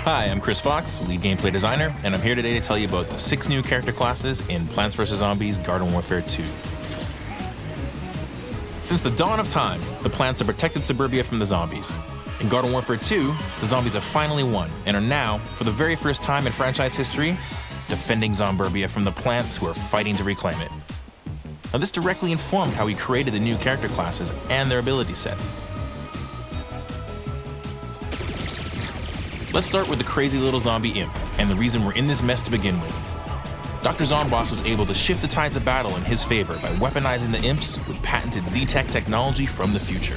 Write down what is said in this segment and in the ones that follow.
Hi, I'm Chris Fox, lead gameplay designer, and I'm here today to tell you about the 6 new character classes in Plants vs. Zombies Garden Warfare 2. Since the dawn of time, the plants have protected suburbia from the zombies. In Garden Warfare 2, the zombies have finally won, and are now, for the very first time in franchise history, defending Zomburbia from the plants who are fighting to reclaim it. Now, this directly informed how we created the new character classes and their ability sets. Let's start with the crazy little zombie imp, and the reason we're in this mess to begin with. Dr. Zomboss was able to shift the tides of battle in his favor by weaponizing the imps with patented Z-Tech technology from the future.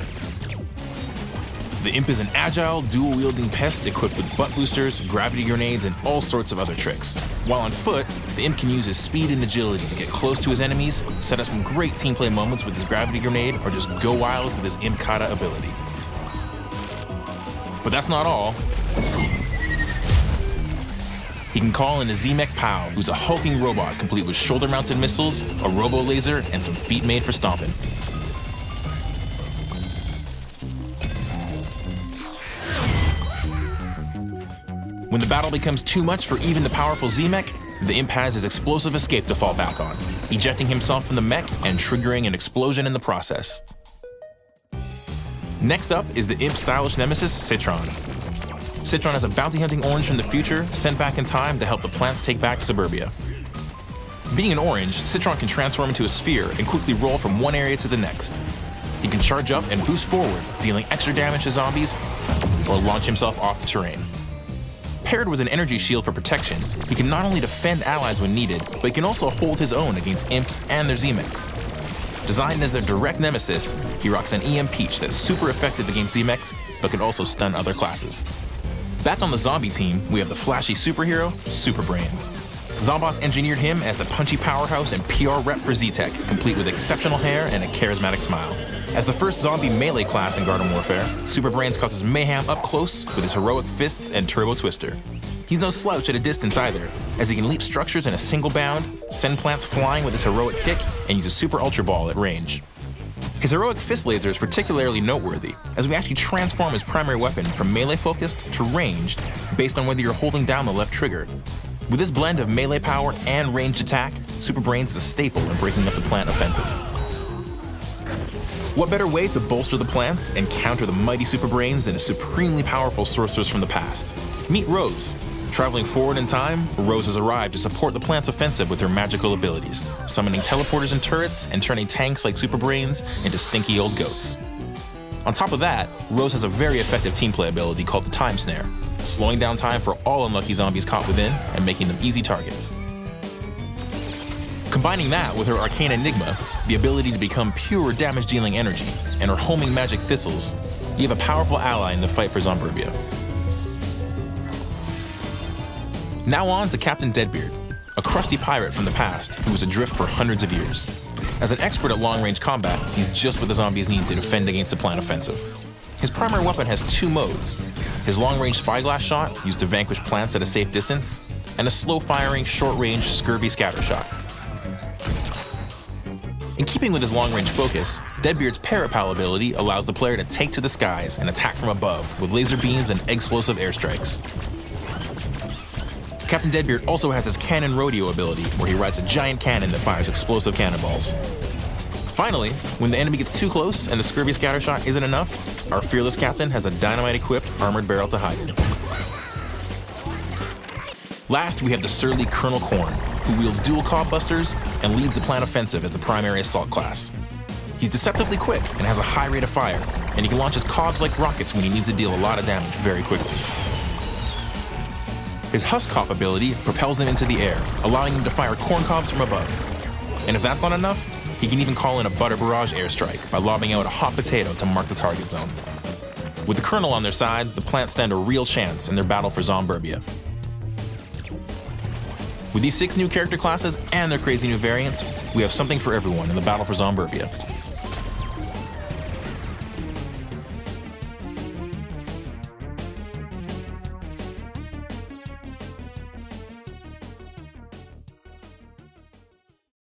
The imp is an agile, dual-wielding pest equipped with butt boosters, gravity grenades, and all sorts of other tricks. While on foot, the imp can use his speed and agility to get close to his enemies, set up some great team play moments with his gravity grenade, or just go wild with his imp kata ability. But that's not all. He can call in a Z-Mech Pow, who's a hulking robot complete with shoulder-mounted missiles, a robo-laser, and some feet made for stomping. When the battle becomes too much for even the powerful Z-Mech, the imp has his explosive escape to fall back on, ejecting himself from the mech and triggering an explosion in the process. Next up is the imp's stylish nemesis, Citron. Citron has a bounty-hunting orange from the future sent back in time to help the plants take back suburbia. Being an orange, Citron can transform into a sphere and quickly roll from one area to the next. He can charge up and boost forward, dealing extra damage to zombies, or launch himself off the terrain. Paired with an energy shield for protection, he can not only defend allies when needed, but he can also hold his own against imps and their Z-Mechs. Designed as their direct nemesis, he rocks an EM Peach that's super effective against Z-Mechs, but can also stun other classes. Back on the zombie team, we have the flashy superhero, Super Brains. Zomboss engineered him as the punchy powerhouse and PR rep for Z-Tech, complete with exceptional hair and a charismatic smile. As the first zombie melee class in Garden Warfare, Super Brains causes mayhem up close with his heroic fists and turbo twister. He's no slouch at a distance either, as he can leap structures in a single bound, send plants flying with his heroic kick, and use a super ultra ball at range. His heroic fist laser is particularly noteworthy, as we actually transform his primary weapon from melee-focused to ranged based on whether you're holding down the left trigger. With this blend of melee power and ranged attack, Super Brains is a staple in breaking up the plant offensive. What better way to bolster the plants and counter the mighty Super Brains than a supremely powerful sorceress from the past? Meet Rose. Traveling forward in time, Rose has arrived to support the plant's offensive with her magical abilities, summoning teleporters and turrets and turning tanks like Super Brains into stinky old goats. On top of that, Rose has a very effective team play ability called the Time Snare, slowing down time for all unlucky zombies caught within and making them easy targets. Combining that with her Arcane Enigma, the ability to become pure damage-dealing energy, and her homing magic thistles, you have a powerful ally in the fight for Zomburbia. Now on to Captain Deadbeard, a crusty pirate from the past who was adrift for hundreds of years. As an expert at long-range combat, he's just what the zombies need to defend against the plant offensive. His primary weapon has 2 modes: his long-range spyglass shot, used to vanquish plants at a safe distance, and a slow-firing, short-range scurvy scatter shot. In keeping with his long-range focus, Deadbeard's Parapal ability allows the player to take to the skies and attack from above with laser beams and explosive airstrikes. Captain Deadbeard also has his Cannon Rodeo ability, where he rides a giant cannon that fires explosive cannonballs. Finally, when the enemy gets too close and the scurvy scatter shot isn't enough, our fearless captain has a dynamite-equipped armored barrel to hide in. Last, we have the surly Colonel Korn, who wields dual cob busters and leads the plant offensive as the primary assault class. He's deceptively quick and has a high rate of fire, and he can launch his cobs like rockets when he needs to deal a lot of damage very quickly. His Husk Cop ability propels him into the air, allowing him to fire corn cobs from above. And if that's not enough, he can even call in a butter barrage airstrike by lobbing out a hot potato to mark the target zone. With the Colonel on their side, the plants stand a real chance in their battle for Zomburbia. With these 6 new character classes and their crazy new variants, we have something for everyone in the battle for Zomburbia.